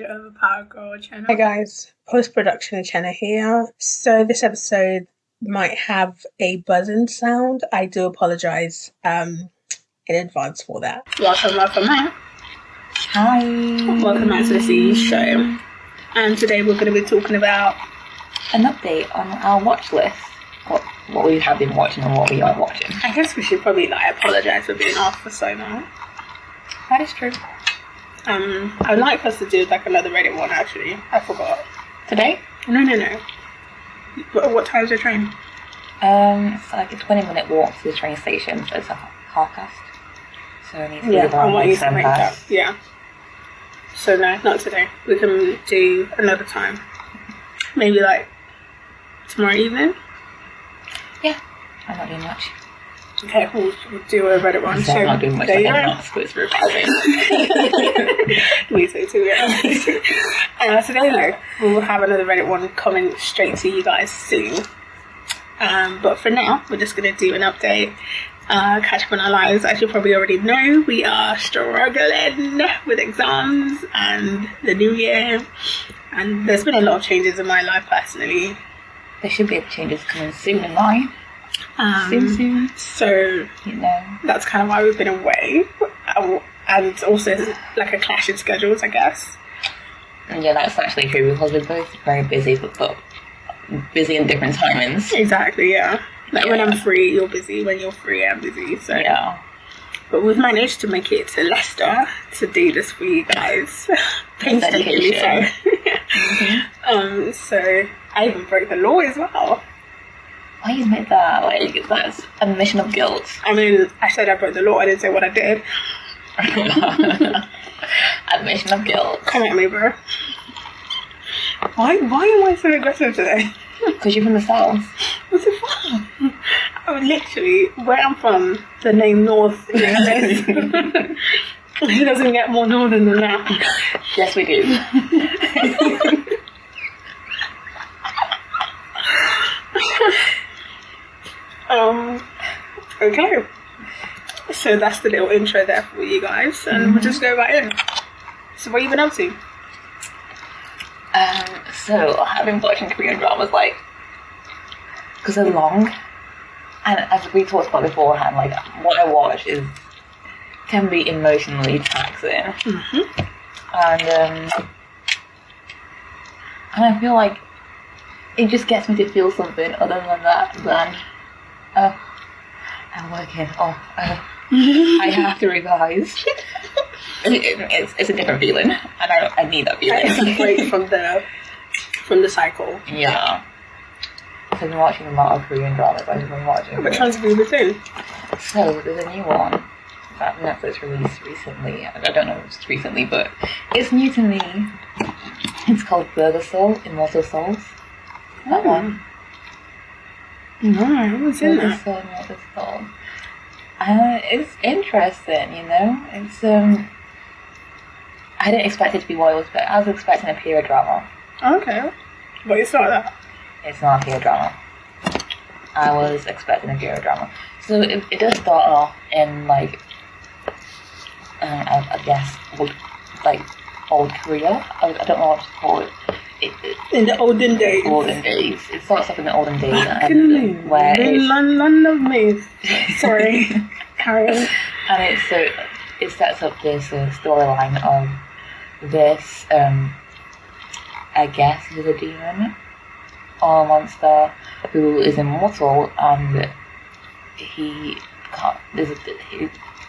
your overpowered girl, Uchenna. Hi guys, post-production Chewe here. So this episode might have a buzzing sound. I do apologise in advance for that. Welcome back. Hi. Welcome back to the CE show. And today we're going to be talking about an update on our watch list. What we have been watching and what we are watching. I guess we should probably apologise for being off for so long. That is true. I'd like us to do another Reddit one actually. I forgot. Today? No. What time's your train? It's like a 20-minute walk to the train station, so it's a car cast. So I need to leave I around want you to make that. past. Yeah. So no, not today. We can do another time. Maybe tomorrow evening? Yeah, I'm not doing much. Okay, we'll do a Reddit one. I'm not doing much. There you I'm go. not supposed to reply. Me too, yeah. Today, we'll have another Reddit one coming straight to you guys soon. But for now, we're just going to do an update, catch up on our lives. As you probably already know, we are struggling with exams and the new year. And there's been a lot of changes in my life personally. There should be changes coming soon in mine. Soon. So, that's kind of why we've been away. And also, a clash in schedules, I guess. Yeah, that's actually true because we're both very busy, but busy in different timings. Exactly, yeah. When I'm free, you're busy. When you're free, I'm busy. So yeah. But we've managed to make it to Leicester to do this for you guys. Painstakingly so. Mm-hmm. So I even broke the law as well. Why you admit that? That's a admission of guilt. I mean, I said I broke the law. I didn't say what I did. Admission of guilt. Come at me, bro. Why am I so aggressive today? Because you're from the south. What's it from? I mean, literally, where I'm from, the name North exists. It doesn't get more northern than that. Yes, we do. Okay. So that's the little intro there for you guys, and we'll just go right in. So what have you been up to? So I've been watching Korean dramas because they're long, and as we talked about beforehand, what I watch can be emotionally taxing, and I feel like it just gets me to feel something other than that I'm working. I have to revise. It's a different feeling, and I need that feeling. It's a break from the cycle. Yeah. I've been watching a lot of Korean dramas. I've been watching. Which ones have you been doing? So there's a new one that Netflix released recently. I don't know if it's recently, but it's new to me. It's called Burger Soul, Immortal Souls. That one. No, I haven't seen that. Soul, Immortal Soul. It's interesting, It's I didn't expect it to be what it was, but I was expecting a period drama. Okay, but it's not that. It's not a period drama. I was expecting a period drama. So it does start off in I guess old Korea. I don't know what to call it. In the olden days. It starts off in the olden days. Where land of me. Sorry, carry on. And it sets up this storyline of this. I guess he's a demon or a monster who is immortal, and he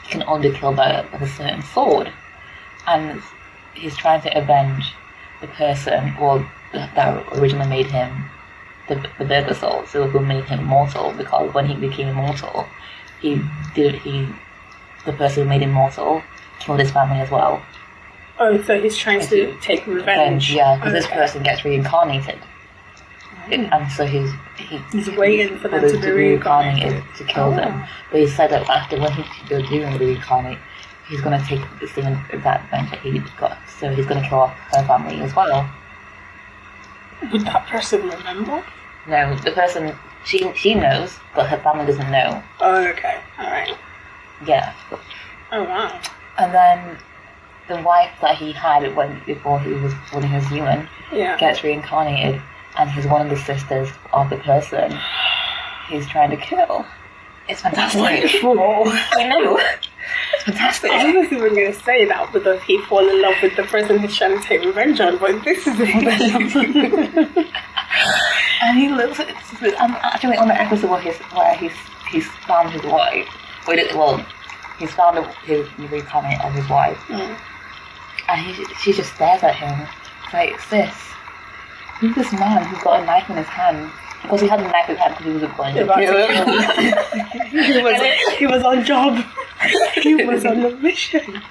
can only kill by a certain sword, and he's trying to avenge the person that originally made him the Burger Soul, so who made him mortal, because when he became immortal, the person who made him mortal killed his family as well. Oh, so he's trying to take revenge. Yeah, because this person gets reincarnated. And so he's waiting for them to be reincarnated to kill them. But he said that after when they're doing reincarnate, he's going to take this thing that revenge that he got. So he's going to kill off her family as well. Would that person remember? No, the person she knows, but her family doesn't know. Oh, okay, all right. Yeah. Oh wow. And then the wife that he had before he was human gets reincarnated, and he's one of the sisters of the person he's trying to kill. It's fantastic. Wonderful. I know. It's fantastic. I was even going to say that because he fall in love with the person he's trying to take revenge on, but this is it. And he looks. I'm actually on the episode where he's found his wife. He's found his reincarnate of his wife, and she just stares at him. It's like, sis, who's this man who's got a knife in his hand? Because he had a knife in his hand because he was going to kill him. He was on job. He was on a mission.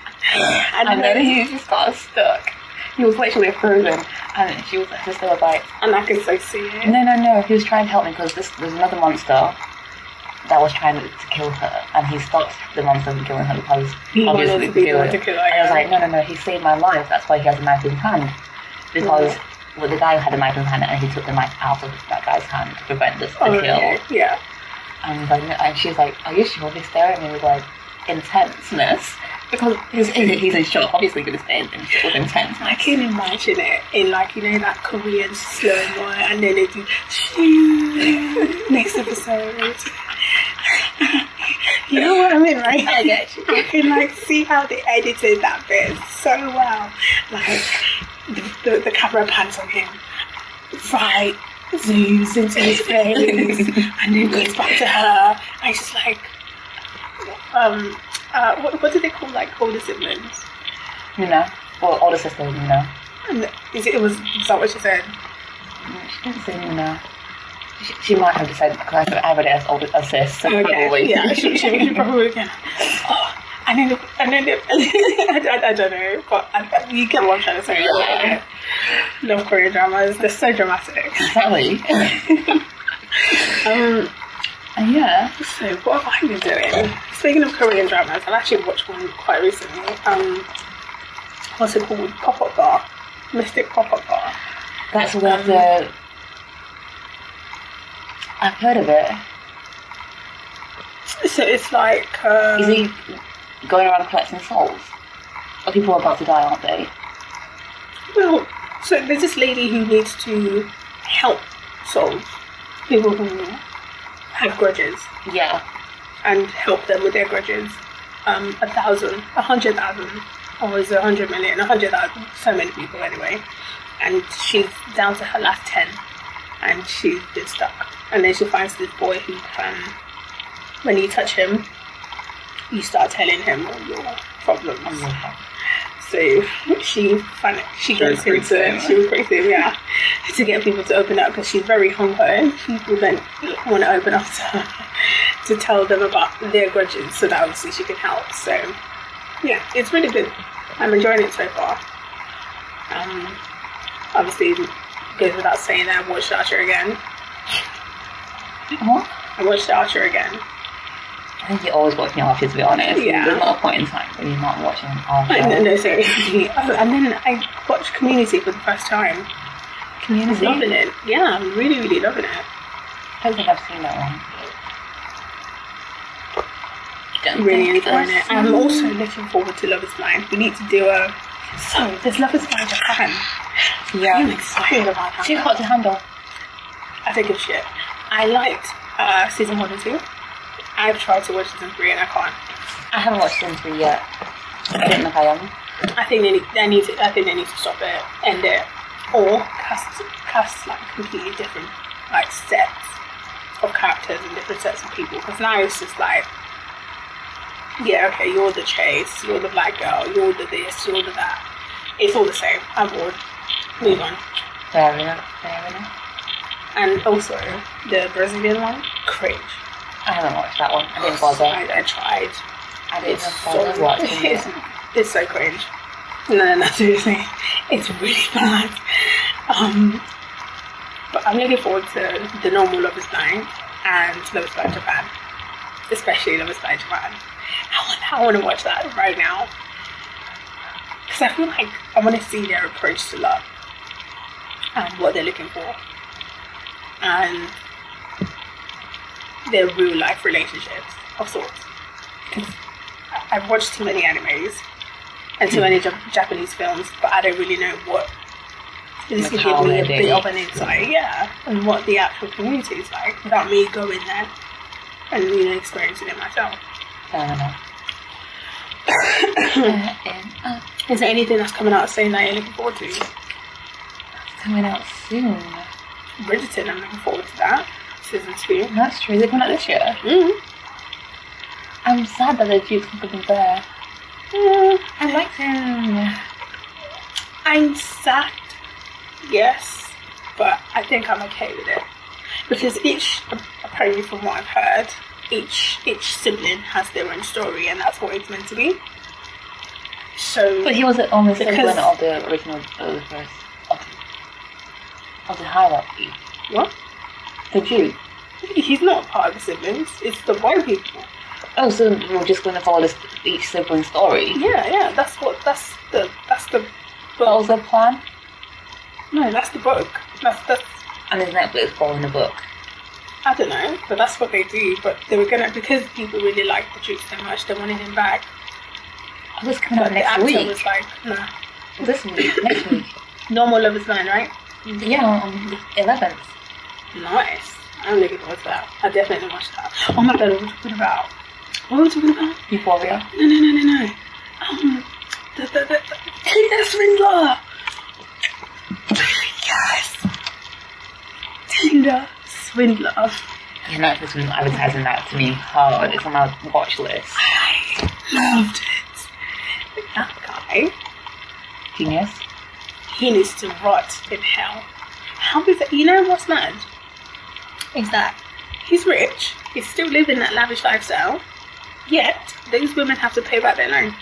And then he just got stuck. He was literally frozen, and she was like, and I could so see it. No. He was trying to help me because there's another monster that was trying to kill her, and he stopped the monster from killing her because he obviously wanted to kill her. And I was like, no, he saved my life. That's why he has a knife in his hand. Because the guy had a knife in his hand, and he took the knife out of that guy's hand to prevent the kill. Yeah. And she's like, are you sure? He's staring at me with like intenseness. Because he's in shock, obviously going to stay in shock with intense. I can imagine it in like, that Korean slow-mo, and then they do next episode. You know what I mean, right? I get you. I can like see how they edited that bit so well. Like the camera pans on him, right, zooms into his face, and then goes back to her, and it's just like, what do they call like older siblings? Or older sister, And is that what she said? She didn't say Nina. She might have decided, because I read it as older sis, so probably. Yeah, she probably can. And then I don't know, but you get what I'm trying to say. Yeah. Love Korean dramas, they're so dramatic. Exactly. Yeah. So what have I been doing? Speaking of Korean dramas, I've actually watched one quite recently. What's it called? Pop-Up Bar. Mystic Pop-Up Bar. That's where I've heard of it. So it's like... Is he going around collecting souls? Or people are about to die, aren't they? Well, so there's this lady who needs to help souls. People who have grudges. Yeah. And help them with their grudges. 1,000, 100,000, or is it 100 million? 100,000, so many people anyway. And she's down to her last 10, and she's been stuck. And then she finds this boy who can, when you touch him, you start telling him all your problems. So she goes into, she recruits him, to get people to open up, because she's very hung-ho. People don't want to open up to her to tell them about their grudges, so that obviously she can help. So yeah, it's really good. I'm enjoying it so far. Obviously, it goes without saying that I watched Archer again. What? I watched Archer again. I think you're always watching Archer, to be honest. Yeah. There's not a point in time when you're not watching Archer. No, seriously. And then I watched Community for the first time. Community? Loving it. Yeah, I'm really, really loving it. I don't think I've seen that one. Really enjoying it. I'm also looking forward to Love is Blind. We need to do there's Love is Blind Japan. Yeah. I'm excited about that. Too hot to handle. I don't give a shit. I liked season 1 and 2. I've tried to watch season 3 and I can't. I haven't watched season 3 yet. I don't know if I am. I think they need to stop it, end it, or cast like completely different like sets of characters and different sets of people. Because now it's just like, yeah, okay, you're the Chase, you're the black girl, you're the this, you're the that. It's all the same. I'm bored. Move on. Fair enough. And also the Brazilian one, cringe. I haven't watched that one. I didn't bother. I tried. I didn't bother watching it. It's so cringe. No, seriously. It's really bad. But I'm looking forward to the normal Love is Blind and Love is Blind Japan. Especially Love is Blind Japan. I want to watch that right now. Because I feel like I want to see their approach to love. And what they're looking for. And their real life relationships of sorts. Because I've watched too many animes and too many Japanese films, but I don't really know what. This could give me a bit of an insight, and what the actual community is like without me going there and experiencing it myself. Fair enough. Is there anything that's coming out soon that you're looking forward to? Coming out soon. Bridgerton, I'm looking forward to that. Season 2. That's true. Is it coming out this year? I'm sad that the Duke's not going to be there. I liked him. I'm sad, yes, but I think I'm okay with it. Because apparently from what I've heard, each sibling has their own story, and that's what it's meant to be. So, but he was the only sibling of the original, of the hierarchy. What? The Duke. He's not part of the siblings. It's the white people. Oh, so we're just going to follow each sibling's story? Yeah. That's the book. That was the plan? No, that's the book. That's. And is Netflix following the book? I don't know, but that's what they do. But they were gonna, because people really liked the Duke so much, they wanted him back. Oh, this coming out next week. The actor was like, nah. This week, next week. Normal Love is Blind, right? Yeah, on the 11th. Nice. I'm looking forward to that. I definitely watch that. Oh my god, what are we talking about? What are we talking about? Euphoria. No. The Tinder swindler. Yes. Tinder swindler. Yeah, Netflix been advertising that to me hard. It's on my watch list. I loved it. That guy. Genius. He needs to rot in hell. How is it? You know what's mad? Is that he's rich, he's still living that lavish lifestyle, yet those women have to pay back their loan.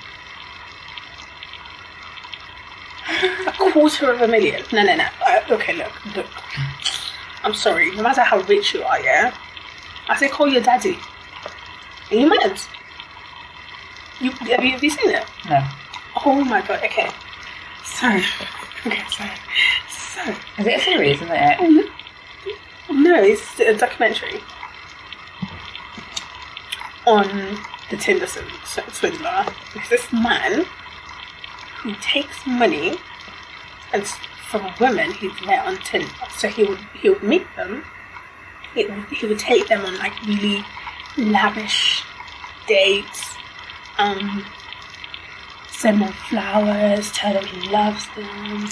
$250,000. No. Okay, look. I'm sorry. No matter how rich you are, yeah. I say call your daddy. Are you mad? Have you seen it? No. Oh my god. Okay. So. Is it a series, isn't it? No, it's a documentary on the Tinder swindler. It's this man who takes money and from women he's met on Tinder. So he would meet them. He would take them on like really lavish dates. Send them flowers. Tell them he loves them.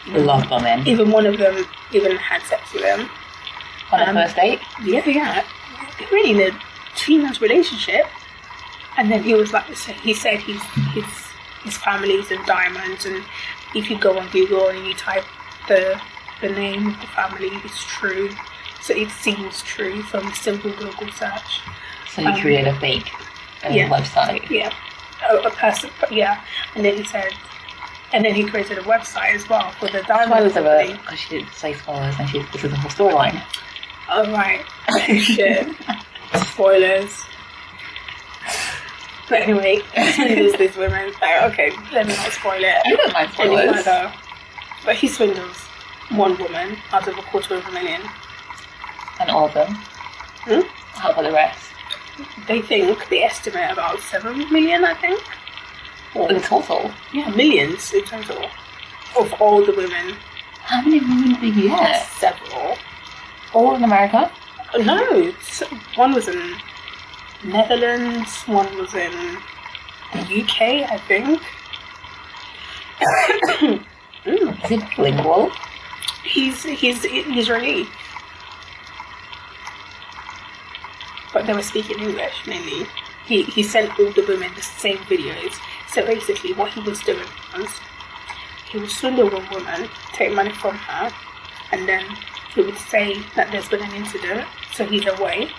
Love bombing. Even one of them even had sex with him. On a first date? Yeah. Really in a 2-month relationship. And then he was like, so he said his family's in diamonds, and if you go on Google and you type the name of the family, it's true. So it seems true from a simple Google search. So he created a fake website. Yeah. A person, yeah. And then he said, and then he created a website as well for the diamond company. Because she did say spoilers, and this is the whole storyline. Oh right. Shit. Spoilers. But anyway, swindles these women. Like, okay, let me not spoil it. I don't mind spoilers. But he swindles one woman out of $250,000. And all of them? How about the rest? They estimate about 7 million, I think. In total? Yeah, millions in total. Of all the women. How many women did you get? Several. All in America? No, one was in Netherlands, one was in the UK, I think. Is he bilingual? He's Israeli. But they were speaking English mainly. He sent all the women the same videos. So basically what he was doing was he would swindle one woman, take money from her, and then he would say that there's been an incident, so he's away,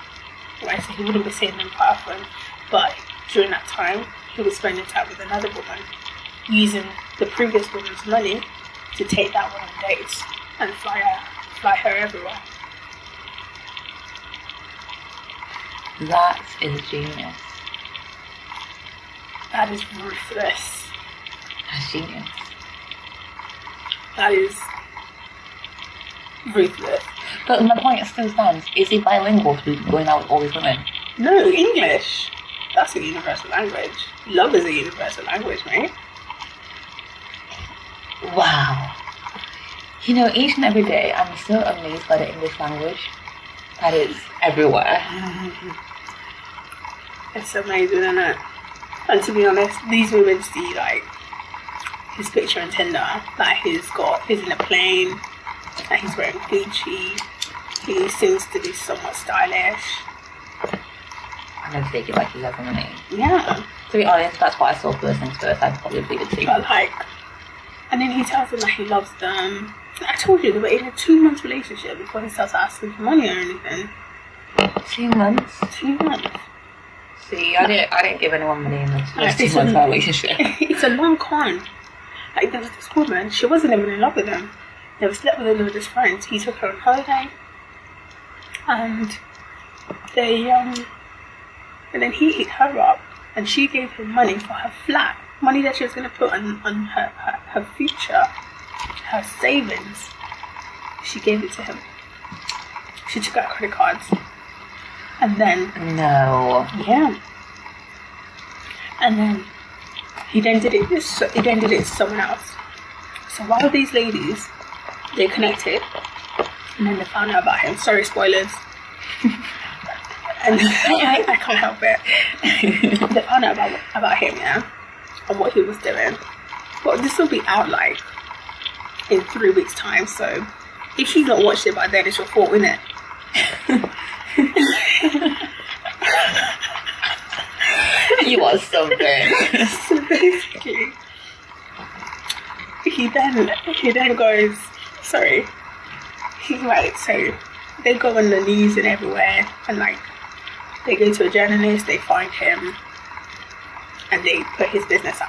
right? So he wouldn't be seeing them quite often. But during that time, he was spending time with another woman, using the previous woman's money to take that one on dates and fly her everywhere. That is genius. That is ruthless. That's genius. That is ruthless. But my point still stands. Is he bilingual to be going out with all these women? No, English. That's a universal language. Love is a universal language, mate. Wow. You know, each and every day, I'm so amazed by the English language. That is everywhere. It's amazing, isn't it? And to be honest, these women see, like, his picture on Tinder, that he's in a plane, that he's wearing Gucci, he seems to be somewhat stylish. I'm going to take it like he has the money. Yeah. To be honest, that's what I saw first things first. I'd probably plead it too. But, like, and then he tells them that he loves them. I told you, they were in a 2-month relationship before he starts asking for money or anything. 2 months? 2 months. See, I didn't give anyone money in the first 2 months of our relationship. It's a long con. Like, there was this woman, she wasn't even in love with him. They were slept with him with his friends. He took her on holiday. And they, and then he hit her up. And she gave him money for her flat. Money that she was going to put on her future. Her savings. She gave it to him. She took out credit cards. And then... No. Yeah. And then he then did it to someone else. So while these ladies, they connected, and then they found out about him. Sorry, spoilers. And I can't help it. They found out about him, yeah, and what he was doing. Well, this will be out like in 3 weeks' time. So if you've not watched it by then, it's your fault, isn't it? You are something. So basically, he then goes, sorry, he's right, so they go on the news and everywhere, and like, they go to a journalist, they find him, and they put his business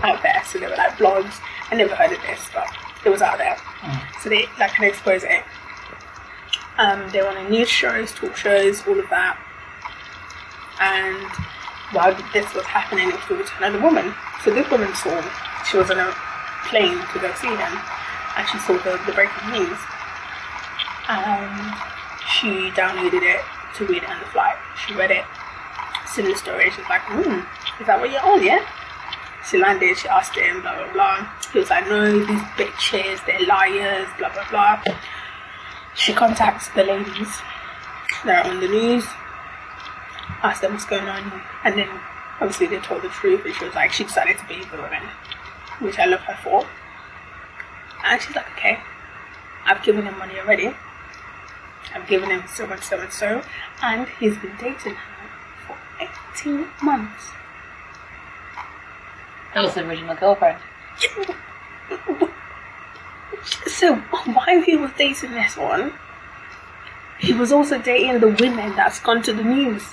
out there, so they were like blogs. I never heard of this, but it was out there. So they like can expose it. They were on news shows, talk shows, all of that. And while this was happening, it was to another woman. So this woman saw, she was on a plane to go see him, and she saw the breaking news. And she downloaded it to read it on the flight. She read it, seen the story, she was like, is that what you're on, yeah? She landed, she asked him, blah, blah, blah. He was like, no, these bitches, they're liars, blah, blah, blah. She contacts the ladies that are on the news, asked them what's going on, and then obviously they told the truth, and she was like, she decided to believe the women, which I love her for. And she's like, okay, I've given him money already. I've given him so much, so and so, and he's been dating her for 18 months. That was the original girlfriend. So while he was dating this one, he was also dating the women that's gone to the news.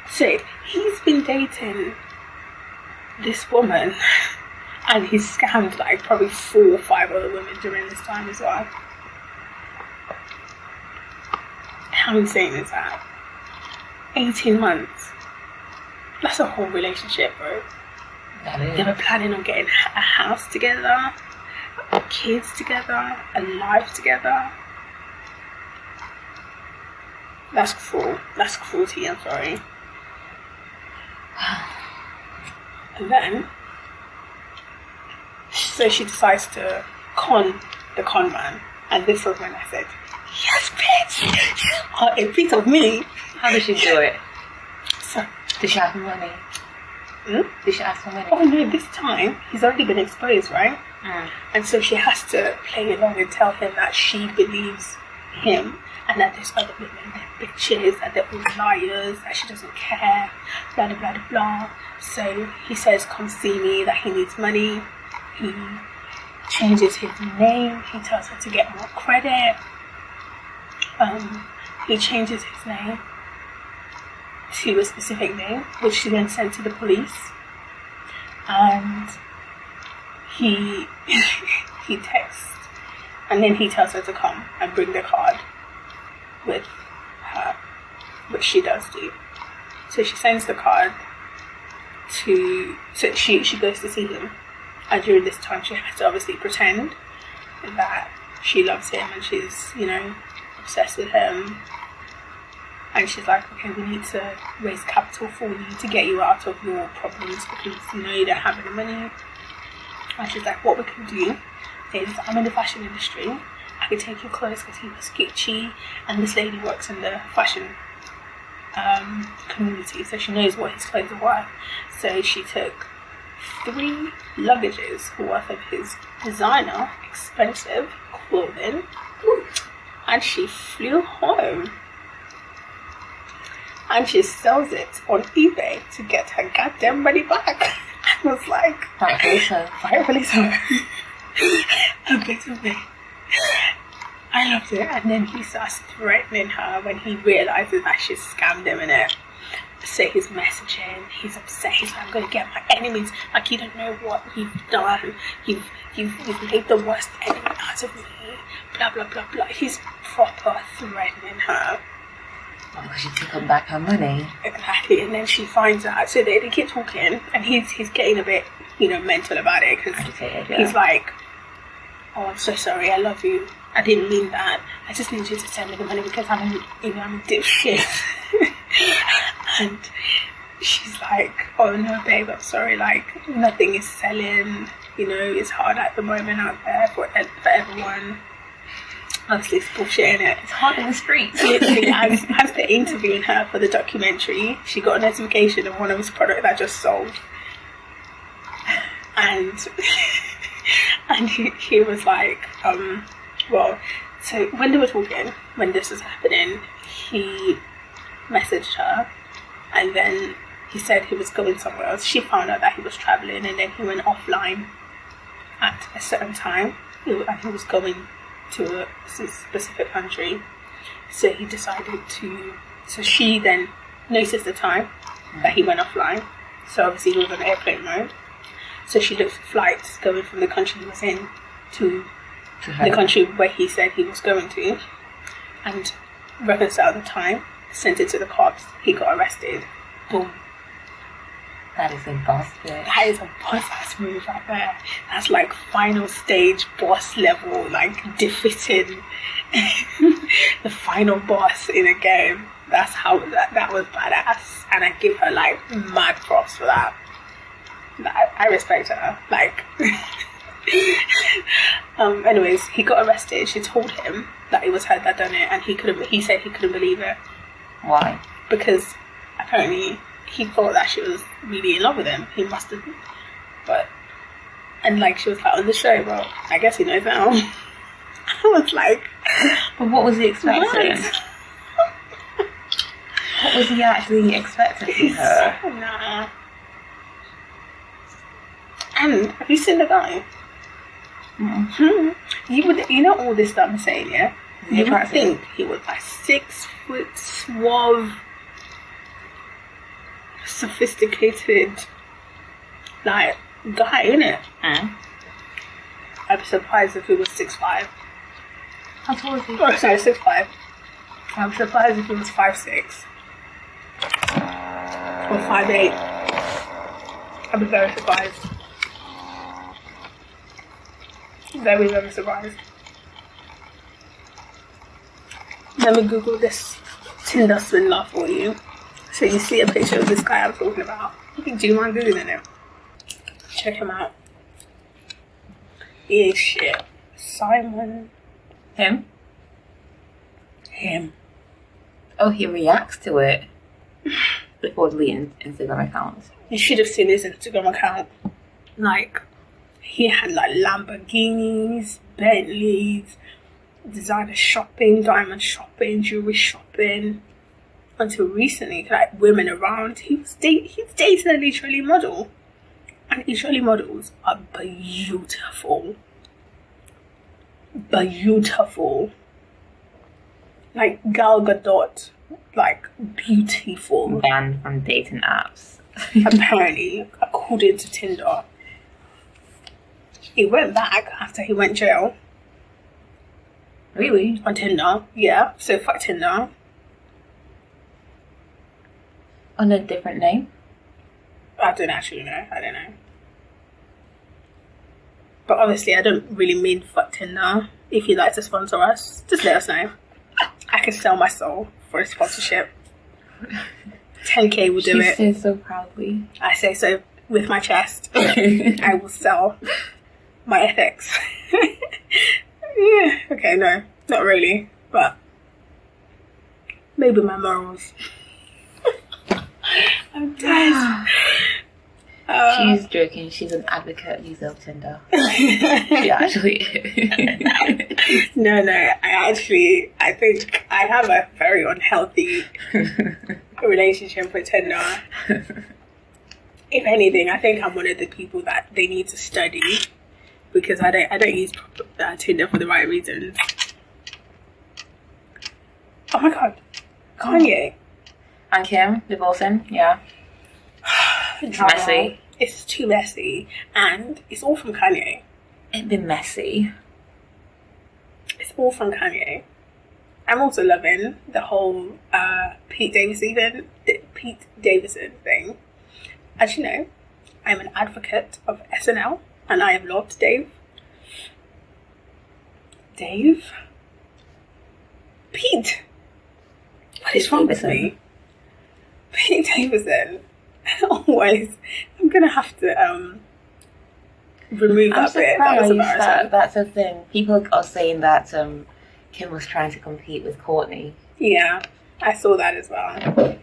So he's been dating this woman, and he's scammed like probably 4 or 5 other women during this time as well. How insane is that? 18 months. That's a whole relationship, bro. That is. They were planning on getting a house together, kids together, a life together. That's cruel. That's cruelty, I'm sorry. And then, so she decides to con the con man. And this was when I said, yes, bitch! You are a piece of me. How did she do it? So, Did she ask for money? Did she ask for money? oh no, this time, he's already been exposed, right? And so she has to play along and tell him that she believes him, and that there's other women, they're bitches, that they're all liars, that she doesn't care, blah, blah, blah, blah. So he says, come see me, that he needs money. He changes his name. He tells her to get more credit. He changes his name to a specific name, which she then sent to the police. And he texts, and then he tells her to come and bring the card with her, which she does do. So she sends the card so she goes to see him, and during this time she has to obviously pretend that she loves him and she's, obsessed with him. And she's like, okay, we need to raise capital for you to get you out of your problems because, you don't have any money. And she's like, what we can do is, I'm in the fashion industry. I can take your clothes because he was Gucci, and this lady works in the fashion community, so she knows what his clothes are worth. So she took 3 luggages worth of his designer, expensive clothing, and she flew home. And she sells it on eBay to get her goddamn money back. I was like, rightfully so. A bit of me. I loved it. And then he starts threatening her when he realizes that she scammed him in it. So he's messaging, he's upset, he's like, I'm going to get my enemies. Like, you don't know what you've done. You've made the worst enemy out of me. Blah, blah, blah, blah. He's proper threatening her. Oh, because she took him back her money. Exactly. And then she finds out. So they keep talking, and he's getting a bit, mental about it. Because he's like, oh, I'm so sorry, I love you. I didn't mean that. I just need you to send me the money because I'm a dipshit. And she's like, oh no, babe, I'm sorry. Like, nothing is selling. It's hard at the moment out there for everyone. Obviously, it's bullshit, innit? It's hard in the streets. Literally, as they're interviewing her for the documentary, she got a notification of one of his products that just sold. And he was like, so when they were talking, when this was happening, he messaged her, and then he said he was going somewhere else. She found out that he was traveling, and then he went offline at a certain time, and he was going to a specific country. So he decided to, so she then noticed the time that he went offline. So obviously he was on airplane mode. So she looked for flights going from the country he was in to the country where he said he was going to, and reconciled the time, sent it to the cops. He got arrested. Boom. That is a boss bitch. That is a boss-ass move right there. That's like final stage boss level, like defeating the final boss in a game. That's how that was badass, and I give her like mad props for that. I respect her. Like, anyways, he got arrested. She told him that it was her that done it, and he said he couldn't believe it. Why? Because apparently he thought that she was really in love with him. He must have, and like she was like, on the show, well, I guess he knows now. I was like, but what was he expecting? What was he actually expecting from her? Nah. And have you seen the guy? You know all this that I'm saying, yeah? You would think he was like 6 foot, suave, sophisticated, like, guy, innit? I'd be surprised if he was 6'5". How tall is he? Oh, sorry, 6'5". I'm surprised if he was 5'6". Or 5'8". I'd be very surprised. Very, very surprised. Let me Google this Tinder swindler for you. So you see a picture of this guy I'm talking about. Do you mind Googling it? Check him out. He is shit. Simon. Him? Him. Oh, he reacts to it before deleting Instagram accounts. You should have seen his Instagram account. Like, he had like Lamborghinis, Bentleys, designer shopping, diamond shopping, jewelry shopping. Until recently, like women around, he's dating an Israeli model, and Israeli models are beautiful, like Gal Gadot, like beautiful. Banned from dating apps. Apparently, according to Tinder. He went back after he went jail. Really? On Tinder, yeah. So fuck Tinder. On a different name? I don't actually know. I don't know. But obviously, I don't really mean fuck Tinder. If you'd like to sponsor us, just let us know. I can sell my soul for a sponsorship. 10k will do it. She says so proudly. I say so with my chest. I will sell my ethics. Yeah, okay, no, not really, but maybe my morals. I'm dead. She's joking. She's an advocate user of Tinder. She actually is. No, I think I have a very unhealthy relationship with Tinder. If anything, I think I'm one of the people that they need to study, because I don't use Tinder for the right reasons. Oh my god, Kanye And Kim divorcing, yeah. It's messy. It's too messy, and it's all from Kanye. It'd be messy. It's all from Kanye. I'm also loving the whole Pete Davidson thing. As you know, I'm an advocate of SNL, and I have loved Dave. Pete. What is wrong with me? Pete Davidson. Always. I'm gonna have to remove that bit. That was embarrassing. That's a thing. People are saying that Kim was trying to compete with Courtney. Yeah, I saw that as well.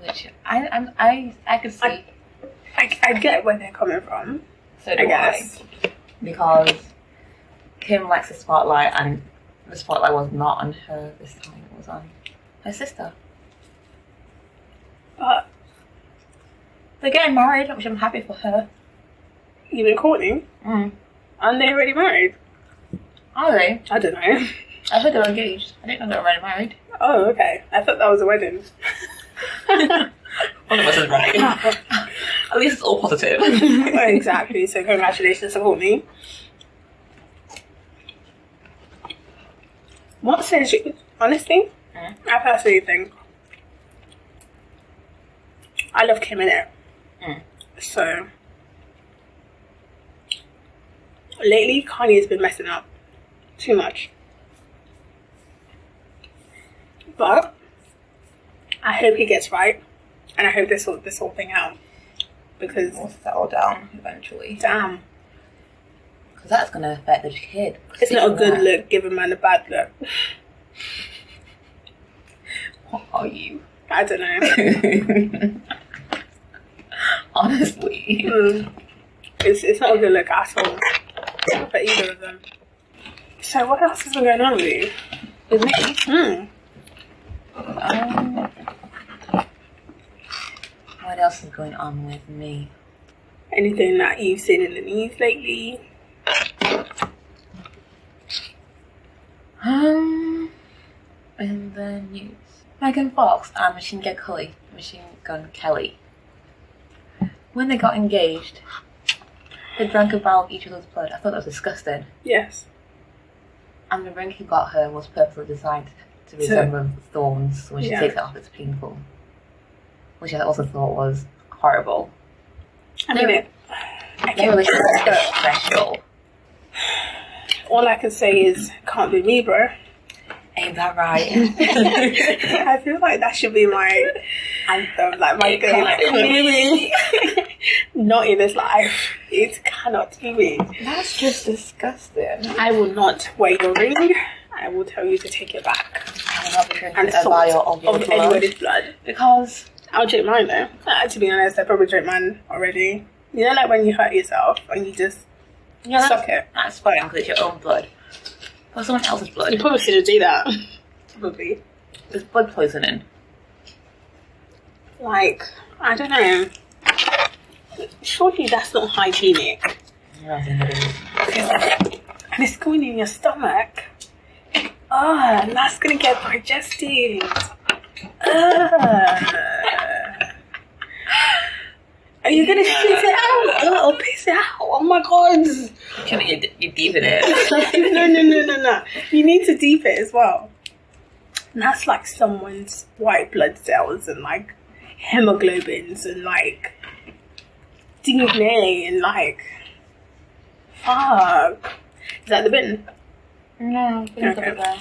Which I could see. I get where they're coming from. So do I. Because Kim likes the spotlight, and the spotlight was not on her this time. It was on her sister. But they're getting married, which I'm happy for her. You and Courtney? Mm. Aren't they already married? Are they? I don't know. I heard they were engaged. I didn't know they were already married. Oh, okay. I thought that was a wedding. One of us is right. At least it's all positive. Exactly. So congratulations to Courtney. What says you? Honestly, I personally think I love Kim in it. So lately, Kanye's been messing up too much. But I hope he gets right, and I hope this whole thing out, because We'll settle down eventually. damn, Because that's going to affect the kid. it's not a good look. Give a man a bad look. What are you? I don't know. Honestly. It's not a good look at all for either of them. So what else has been going on with you? With me? What else is going on with me? Anything that you've seen in the news lately? In the news, Megan Fox and Machine Gun Kelly, when they got engaged, they drank a barrel of each other's blood. I thought that was disgusting. Yes. And the ring he got her was purposely designed to resemble thorns. When she takes it off, it's painful. Which I also thought was horrible. I mean, Their relationship is special. all I can say is, can't be me, bro. Ain't that right? I feel like that should be my anthem, like my thing. Like, can't be me. Not in this life. It cannot be me. That's just disgusting. I will not wear your ring. I will tell you to take it back. I will not be drinking And a vial of your blood. anybody's blood. Because I'll drink mine though. To be honest, I probably drink mine already. You know, like when you hurt yourself and you just suck it. That's fine because it's your own blood. Or someone else's blood. You probably shouldn't do that. Probably. It's blood poisoning. Like, I don't know. Surely that's not hygienic. I think it is. And it's going in your stomach. And that's gonna get digested. Are you gonna spit it out? Or piss it out? Oh my god. You're deep in it. No. You need to deep it as well. And that's like someone's white blood cells and like hemoglobins and like DNA and like fuck. Is that the bin? No, Okay.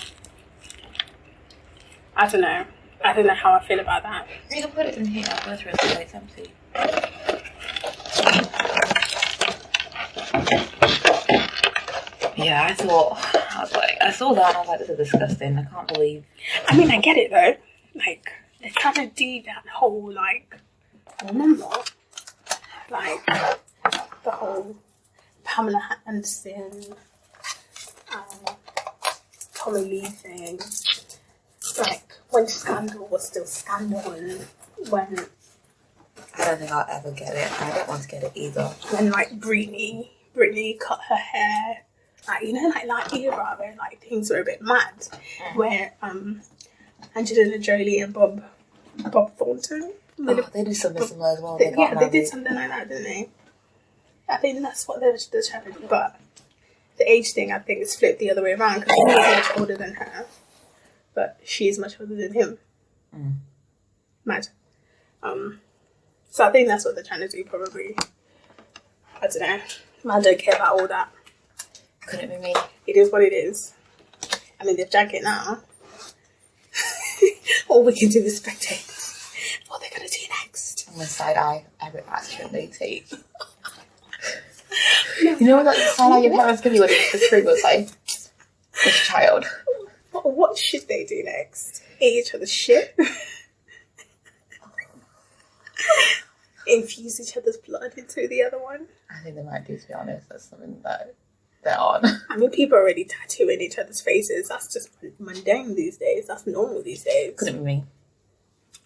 I don't know. I don't know how I feel about that. You can put it in here. I'll go through it so it's empty. Yeah, I saw that and I was like, this is disgusting. I can't believe. I mean, I get it though. Like, they're trying to do that whole, like, remember? Like, the whole Pamela Anderson, Tommy Lee thing. Like, when Scandal was still Scandal, and when... I don't think I'll ever get it. I don't want to get it either. When, like, Britney cut her hair. Like, you know, like that era where, like, things were a bit mad. Where, Angelina Jolie and Bob Thornton. They did something similar as well. They did something like that, didn't they? I think that's what they're trying to do. But the age thing, I think, is flipped the other way around because he's much older than her, but she's much older than him. Mad. So I think that's what they're trying to do, probably. I don't know. Man, don't care about all that. Couldn't be me. It is what it is. I mean, they've drank it now. All we can do is spectate what they're going to do next. And the side eye, every action they take. You know that side eye your parents give you when it's just was like, this child. What should they do next? Eat each other's shit? Infuse each other's blood into the other one? I think they might do, to be honest. That's something that they're on. I mean, people are already tattooing each other's faces. That's just mundane these days. That's normal these days. Couldn't be me.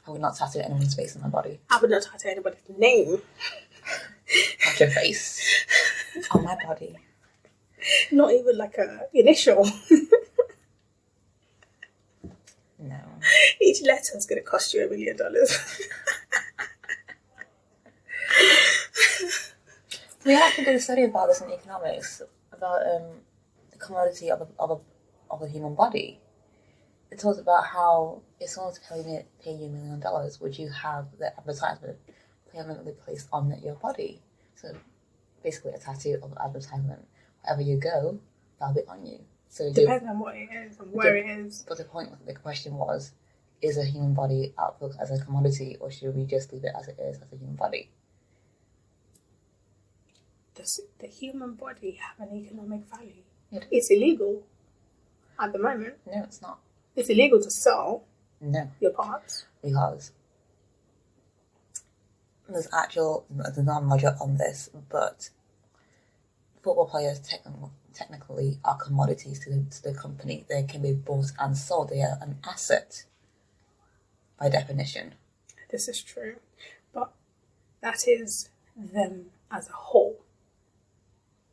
I would not tattoo anyone's face on my body. I would not tattoo anybody's name. Not your face. On my body. Not even like a initial. No. Each letter is going to cost you $1 million. We actually did a study about this in economics, about the commodity of a human body. It talks about how if someone was to pay you $1 million, would you have the advertisement permanently placed on your body? So basically a tattoo of advertisement. Wherever you go, that'll be on you. So depends on what it is and where it is. But the question was, is a human body outlooked as a commodity, or should we just leave it as it is as a human body? Does the human body have an economic value? It's illegal at the moment. No, it's not. It's illegal to sell your parts. Because there's not much on this, but football players technically are commodities to the company. They can be bought and sold. They are an asset by definition. This is true. But that is them as a whole.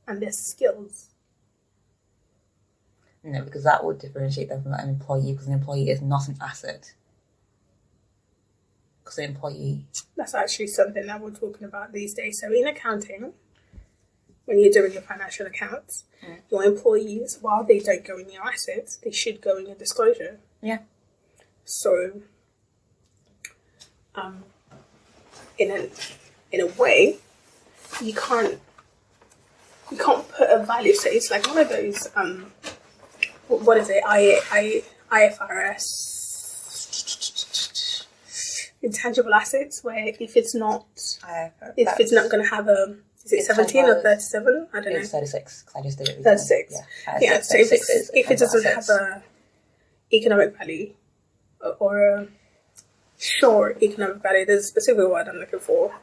And their skills. No, because that would differentiate them from an employee, because an employee is not an asset. Because an employee... That's actually something that we're talking about these days. So in accounting, when you're doing your financial accounts, your employees, while they don't go in your assets, they should go in your disclosure. Yeah. So, in a way, you can't put a value. So it's like one of those what is it? IFRS intangible assets, where if it's not going to have a, is it 17 or 37? I don't know. It's 36. I just did it. 36. Yeah. So if it doesn't have a economic value or a sure economic value, there's a specific word I'm looking for.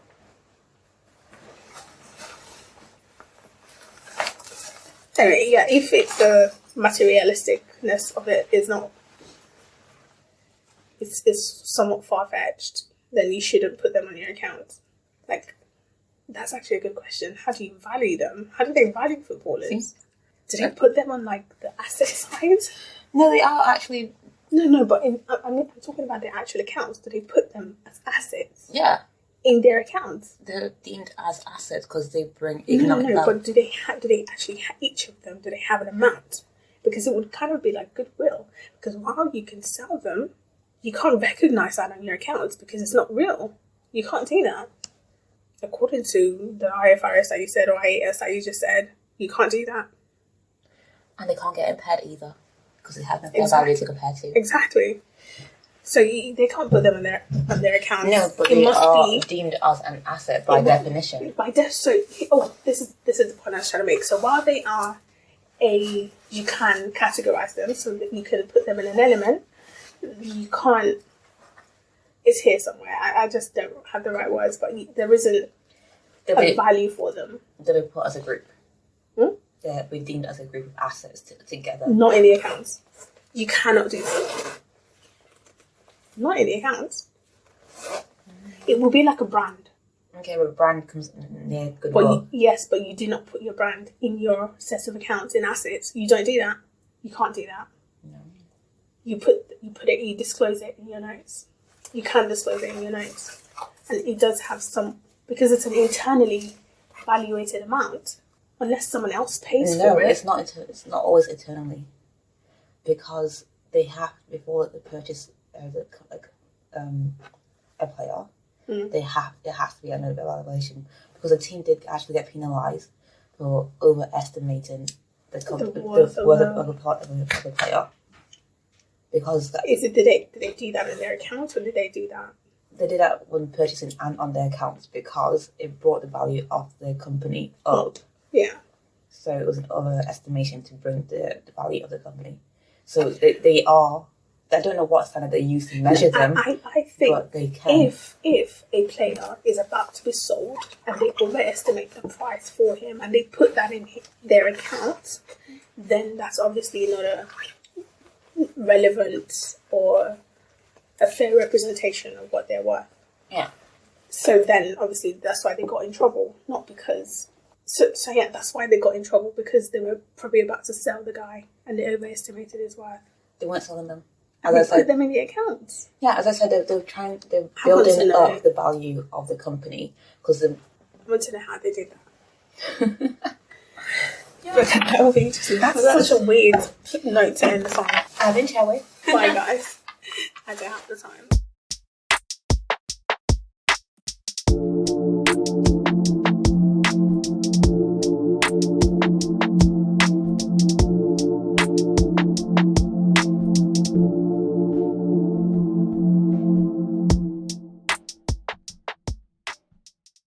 Anyway, yeah, if it's the materialisticness of it is not, it's somewhat far-fetched, then you shouldn't put them on your account. Like, that's actually a good question. How do you value them? How do they value footballers? Do they put them on, like, the asset side? No, they are actually... No, but I'm talking about the actual accounts. Do they put them as assets? Yeah. In their accounts? They're deemed as assets because they bring economic value. No, but do they actually each of them, do they have an amount? Because it would kind of be like goodwill. Because while you can sell them, you can't recognize that on your accounts because it's not real. You can't do that. According to the IFRS that you said, or IAS that you just said, you can't do that. And they can't get impaired either because they have no fair value to compare to. Exactly. So they can't put them on their account. No, but they are deemed as an asset by definition. This is the point I was trying to make. So while they are you can categorize them so that you can put them in an element. You can't. It's here somewhere. I just don't have the right words, but there isn't a value for them. They're put as a group. Hmm? They're deemed as a group of assets together. Not in the accounts. You cannot do that. Not in the accounts. It will be like a brand. Okay, but brand comes near goodwill. Yes, but you do not put your brand in your set of accounts in assets. You don't do that. You can't do that. No. You disclose it in your notes. You can disclose it in your notes. And it does have some, because it's an internally evaluated amount, unless someone else pays for it. No, it's not always eternally. Because they have, before they purchase a player, there has to be another evaluation, because the team did actually get penalised for overestimating the worth of a player. Because did they do that in their account, or did they do that? They did that when purchasing and on their accounts, because it brought the value of the company up. Yeah. So it was an overestimation to bring the value of the company. So they are. I don't know what standard they use to measure them. I think but they can. If a player is about to be sold and they overestimate the price for him and they put that in their account, then that's obviously not a relevant or a fair representation of what they're worth. Yeah. So then, obviously, that's why they got in trouble. Not because... So yeah, that's why they got in trouble, because they were probably about to sell the guy and they overestimated his worth. They weren't selling them. And they put them in the accounts. Yeah, as I said, they're building up the value of the company. Because I want to know how they did that. That's such a weird note to end the song. I've been Chewe. Bye, guys. I don't have the time.